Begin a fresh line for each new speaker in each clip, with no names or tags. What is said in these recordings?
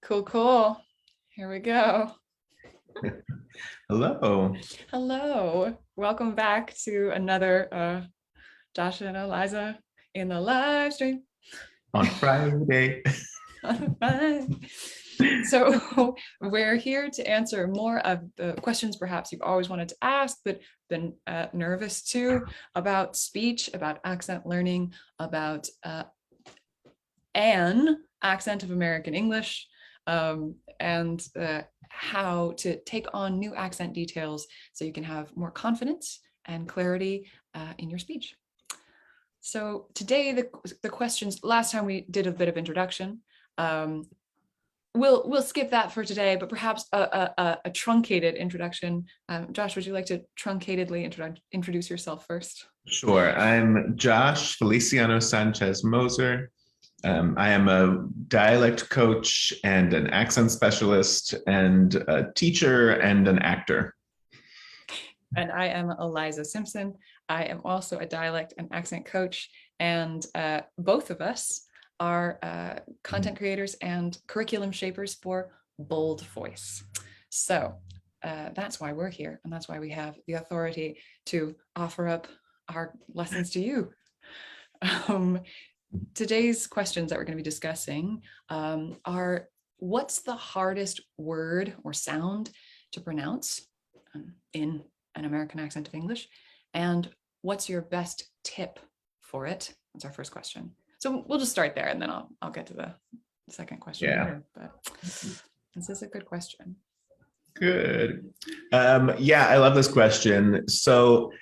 Cool, cool. Here we go.
Hello.
Hello. Welcome back to another Josh and Eliza in the live stream.
On Friday.
So we're here to answer more of the questions perhaps you've always wanted to ask, but been nervous to, about speech, about accent learning, about an accent of American English, and how to take on new accent details so you can have more confidence and clarity in your speech. So today, the questions, last time we did a bit of introduction. We'll skip that for today, but perhaps a truncated introduction. Josh, would you like to truncatedly introduce yourself first?
Sure. I'm Josh Feliciano Sanchez Moser. I am a dialect coach and an accent specialist and a teacher and an actor.
And I am Eliza Simpson. I am also a dialect and accent coach, and both of us are content creators and curriculum shapers for BoldVoice. So that's why we're here, and that's why we have the authority to offer up our lessons to you. Today's questions that we're going to be discussing are: what's the hardest word or sound to pronounce in an American accent of English? And what's your best tip for it? That's our first question. So we'll just start there, and then I'll get to the second question.
Yeah.
Later, but this is a good question.
Good. Yeah, I love this question. So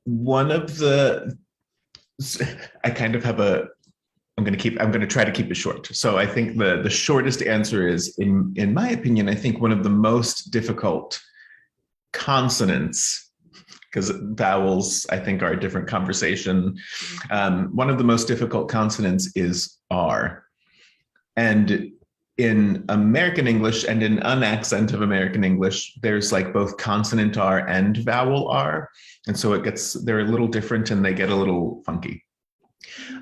one of the, I kind of have I'm going to try to keep it short. So I think the shortest answer is, in my opinion, I think one of the most difficult consonants, because vowels, I think, are a different conversation. One of the most difficult consonants is R. And in American English and in an accent of American English, there's like both consonant R and vowel R. And so they're a little different and they get a little funky.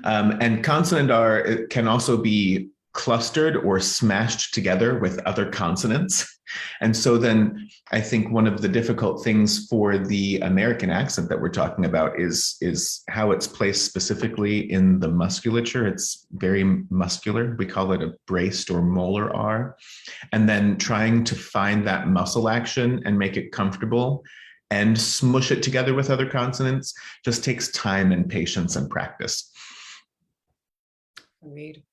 And consonant R can also be clustered or smashed together with other consonants. And so then I think one of the difficult things for the American accent that we're talking about is how it's placed specifically in the musculature. It's very muscular. We call it a braced or molar R. And then trying to find that muscle action and make it comfortable and smush it together with other consonants just takes time and patience and practice.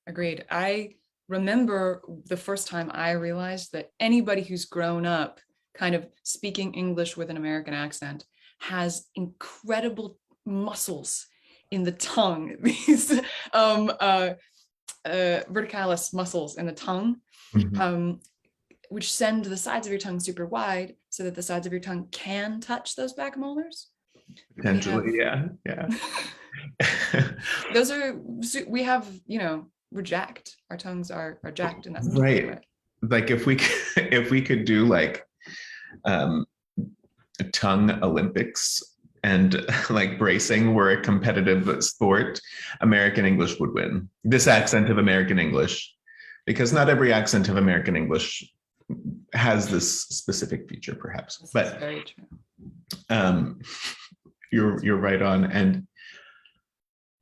Agreed. I remember the first time I realized that anybody who's grown up kind of speaking English with an American accent has incredible muscles in the tongue, these verticalis muscles in the tongue, which send the sides of your tongue super wide so that the sides of your tongue can touch those back molars.
Potentially, yeah.
We have, we're jacked. Our tongues are jacked, and that's
right. Like if we could do like tongue Olympics and like bracing were a competitive sport, American English would win. This accent of American English, because not every accent of American English has this specific feature, perhaps. But
very true.
You're right on. And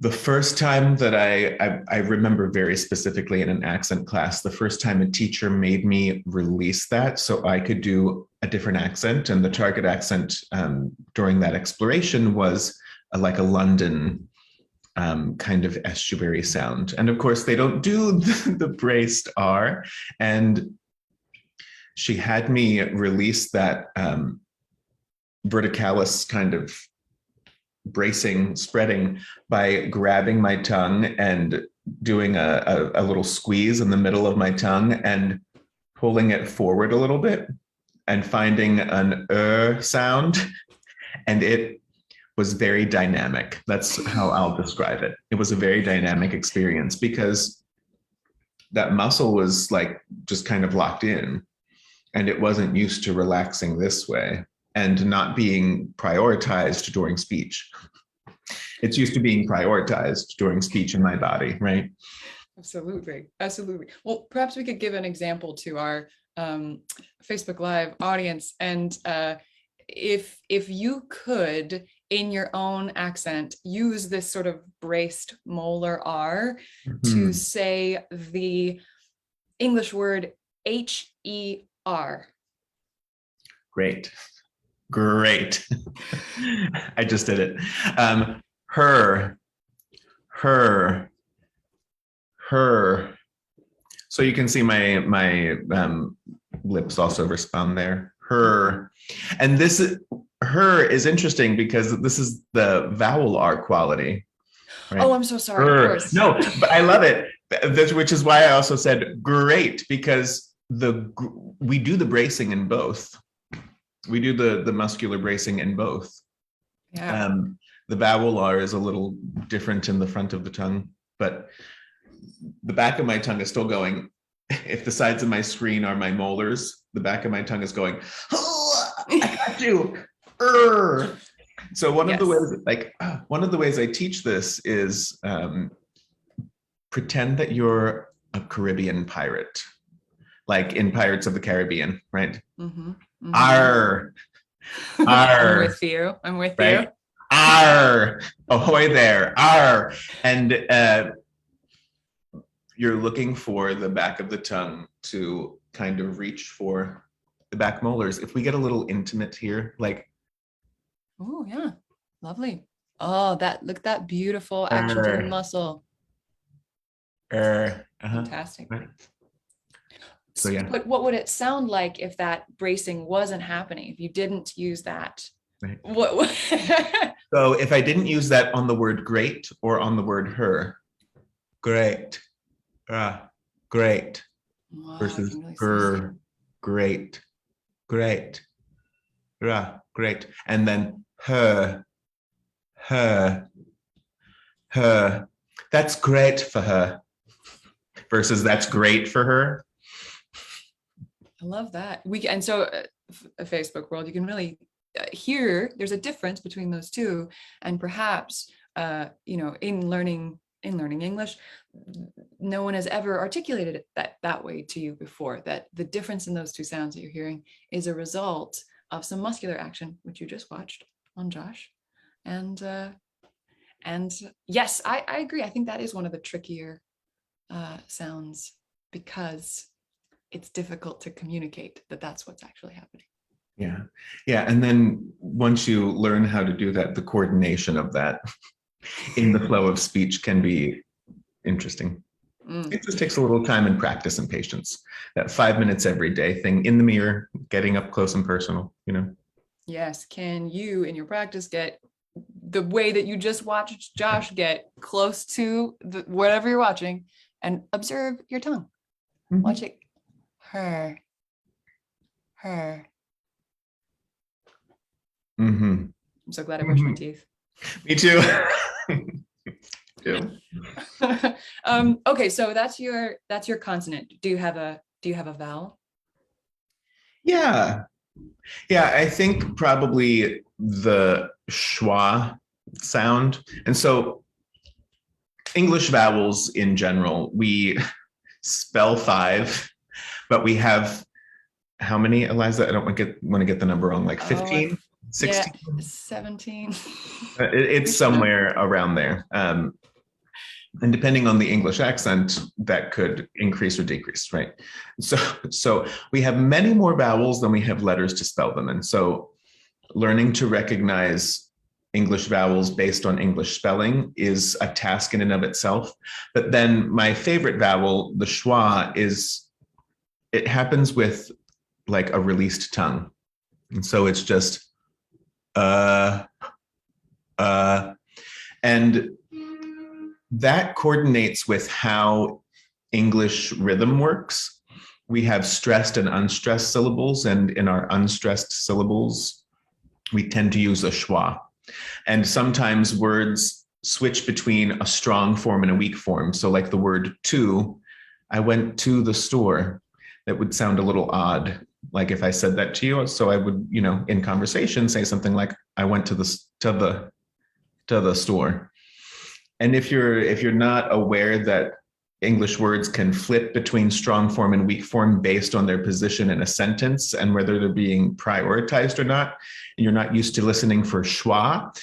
the first time that I remember very specifically in an accent class, the first time a teacher made me release that so I could do a different accent. And the target accent during that exploration was like a London kind of estuary sound. And of course, they don't do the braced R. And she had me release that verticalis kind of bracing, spreading, by grabbing my tongue and doing a little squeeze in the middle of my tongue and pulling it forward a little bit and finding an sound. And it was very dynamic. That's how I'll describe it. It was a very dynamic experience because that muscle was like just kind of locked in and it wasn't used to relaxing this way and not being prioritized during speech. It's used to being prioritized during speech in my body, right?
Absolutely. Absolutely. Well, perhaps we could give an example to our Facebook Live audience. And if you could, in your own accent, use this sort of braced molar R to say the English word HER.
Great. Great. I just did it. Her. So you can see my lips also respond there. Her. And her is interesting because this is the vowel R quality. Right?
Oh, I'm so sorry. Of course.
No, but I love it. Which is why I also said great, because we do the bracing in both. We do the muscular bracing in both.
Yeah.
The vowel R is a little different in the front of the tongue, but the back of my tongue is still going. If the sides of my screen are my molars, the back of my tongue is going, oh, I got you. So one of the ways I teach this is pretend that you're a Caribbean pirate, like in Pirates of the Caribbean, right?
Mm-hmm. Mm-hmm.
Arr.
I'm with you. I'm with you.
Arr. Ahoy there. Arr. And you're looking for the back of the tongue to kind of reach for the back molars. If we get a little intimate here, like.
Oh, yeah. Lovely. Oh, look at that beautiful action to the muscle. Fantastic.
Right. So yeah.
But what would it sound like if that bracing wasn't happening? If you didn't use that?
Right.
What?
So if I didn't use that on the word great or on the word her, great, great, versus really her, great, great, great, and then her. That's great for her, versus that's great for her.
I love that. And so a Facebook world, you can really hear there's a difference between those two, and perhaps in learning English, no one has ever articulated it that way to you before, that the difference in those two sounds that you're hearing is a result of some muscular action, which you just watched on Josh. And yes, I agree. I think that is one of the trickier sounds, because it's difficult to communicate that that's what's actually happening.
Yeah. And then once you learn how to do that, the coordination of that in the flow of speech can be interesting. It just takes a little time and practice and patience. That 5 minutes every day thing in the mirror, getting up close and personal,
Yes. Can you, in your practice, get the way that you just watched Josh get close to whatever you're watching and observe your tongue? Mm-hmm. Watch it. Her.
Mm-hmm.
I'm so glad I brushed my teeth.
Me too.
Okay, so that's your consonant. Do you have a vowel?
Yeah, I think probably the schwa sound. And so English vowels in general, we spell 5, but we have how many, Eliza? I don't want to get the number wrong, like 15, 16?
Yeah, 17.
It's somewhere around there. And depending on the English accent, that could increase or decrease, right? So we have many more vowels than we have letters to spell them. And so learning to recognize English vowels based on English spelling is a task in and of itself. But then my favorite vowel, the schwa, it happens with like a released tongue. And so it's just and that coordinates with how English rhythm works. We have stressed and unstressed syllables, and in our unstressed syllables, we tend to use a schwa. And sometimes words switch between a strong form and a weak form. So like the word to, I went to the store. That would sound a little odd, like if I said that to you. So I would, in conversation, say something like, I went to the store. And if you're not aware that English words can flip between strong form and weak form based on their position in a sentence and whether they're being prioritized or not, and you're not used to listening for schwa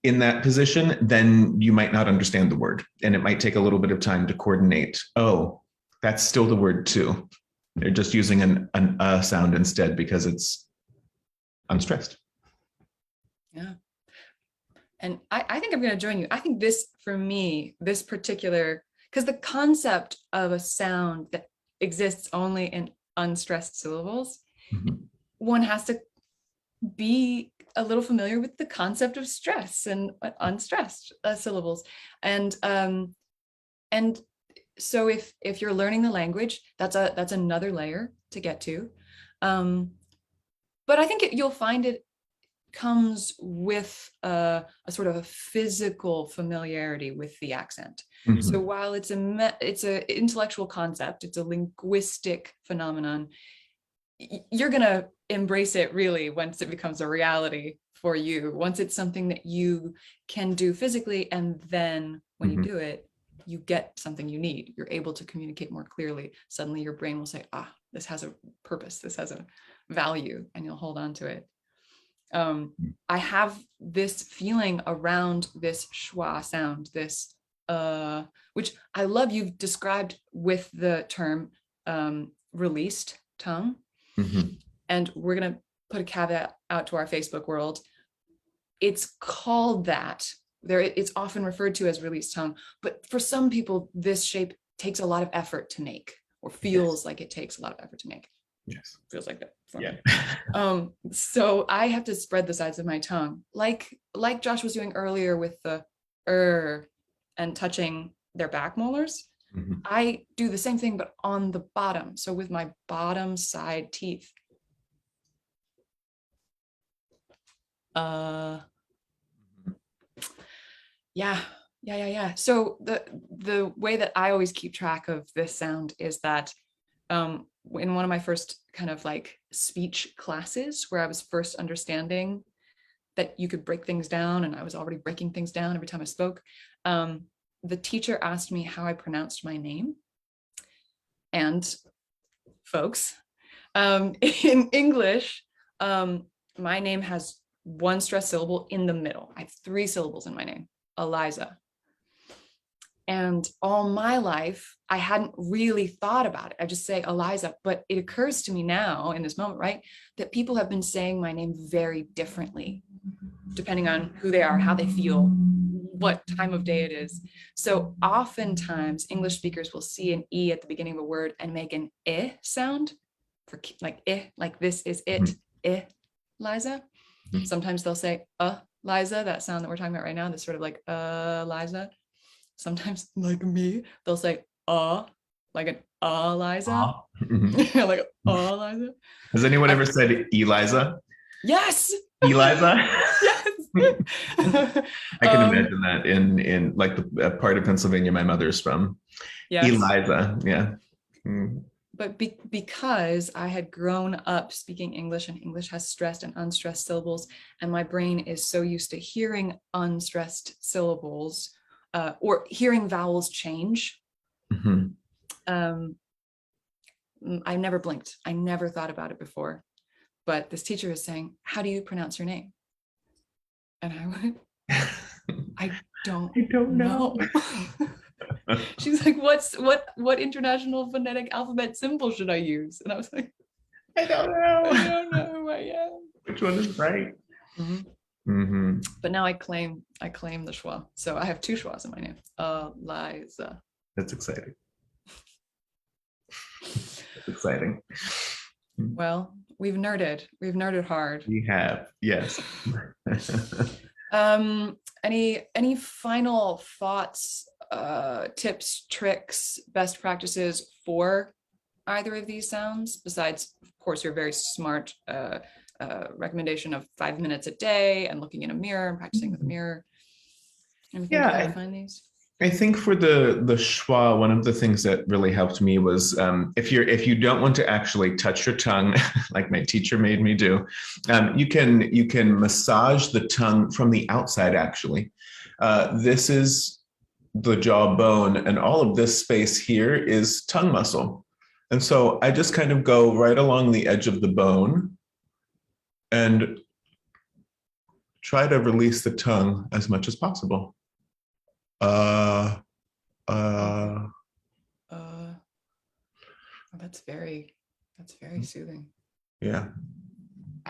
in that position, then you might not understand the word. And it might take a little bit of time to coordinate. Oh, that's still the word too. They're just using an sound instead because it's unstressed.
Yeah. And I think I'm going to join you. I think this, for me, this particular, because the concept of a sound that exists only in unstressed syllables, one has to be a little familiar with the concept of stress and unstressed syllables. And so if you're learning the language, that's another layer to get to. But I think you'll find it comes with a sort of a physical familiarity with the accent. So while it's a intellectual concept, it's a linguistic phenomenon, you're gonna embrace it really once it becomes a reality for you, once it's something that you can do physically, and then when you do it, you get something you need. You're able to communicate more clearly. Suddenly your brain will say, this has a purpose, this has a value, and you'll hold on to it. I have this feeling around this schwa sound, this, which I love you've described with the term released tongue. And we're going to put a caveat out to our Facebook world. It's called that. It's often referred to as released tongue, but for some people, this shape takes a lot of effort to make, or feels like it takes a lot of effort to make.
Yes.
Feels like that for me. So I have to spread the sides of my tongue, like Josh was doing earlier with the and touching their back molars. I do the same thing, but on the bottom. So with my bottom side teeth. Yeah. So the way that I always keep track of this sound is that in one of my first kind of like speech classes, where I was first understanding that you could break things down, and I was already breaking things down every time I spoke, the teacher asked me how I pronounced my name. And folks, in English, my name has one stressed syllable in the middle. I have 3 syllables in my name, Eliza. And all my life, I hadn't really thought about it. I just say Eliza, but it occurs to me now in this moment, right, that people have been saying my name very differently, depending on who they are, how they feel, what time of day it is. So oftentimes English speakers will see an E at the beginning of a word and make an I sound for like I, like this is it, I, Liza. Sometimes they'll say Liza, that sound that we're talking about right now, that's sort of like Liza. Sometimes, like me, they'll say like an Liza. Like Liza.
Has anyone ever said Eliza?
Yes.
Eliza?
Yes.
I can imagine that in like the part of Pennsylvania my mother is from. Yes. Eliza, yeah.
But because I had grown up speaking English, and English has stressed and unstressed syllables, and my brain is so used to hearing unstressed syllables or hearing vowels change, I never blinked. I never thought about it before. But this teacher was saying, how do you pronounce your name? And I went, I don't know. She's like, what international phonetic alphabet symbol should I use? And I was like, I don't know who I am.
Which one is right?
But now I claim the schwa. So I have 2 schwas in my name. Eliza.
That's exciting. That's exciting.
Well, we've nerded hard.
We have, yes.
Any final thoughts, tips, tricks, best practices for either of these sounds, besides, of course, your very smart recommendation of 5 minutes a day and looking in a mirror and practicing with a mirror? Anything to find these?
I think for the schwa, one of the things that really helped me was if you don't want to actually touch your tongue, like my teacher made me do, you can massage the tongue from the outside. Actually, this is the jawbone, and all of this space here is tongue muscle. And so I just kind of go right along the edge of the bone and try to release the tongue as much as possible.
That's very soothing.
Yeah.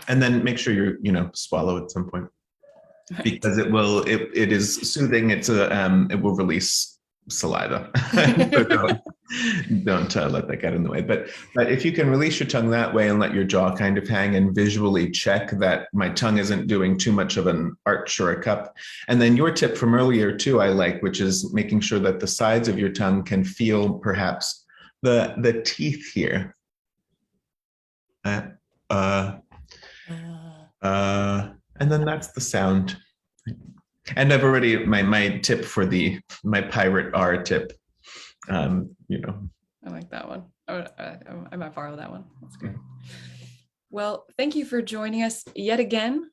And then make sure you swallow at some point, because it is soothing. It will release saliva. So don't let that get in the way. But if you can release your tongue that way and let your jaw kind of hang and visually check that my tongue isn't doing too much of an arch or a cup. And then your tip from earlier too, I like, which is making sure that the sides of your tongue can feel perhaps the teeth here. And then that's the sound. And I've already my tip for my pirate R tip.
I like that one. I might borrow that one. That's great. Well, thank you for joining us yet again.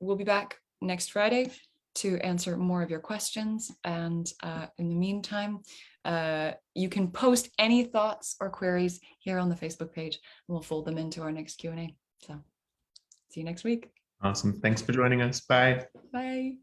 We'll be back next Friday to answer more of your questions. And in the meantime, you can post any thoughts or queries here on the Facebook page, and we'll fold them into our next Q&A. So see you next week.
Awesome. Thanks for joining us. Bye.
Bye.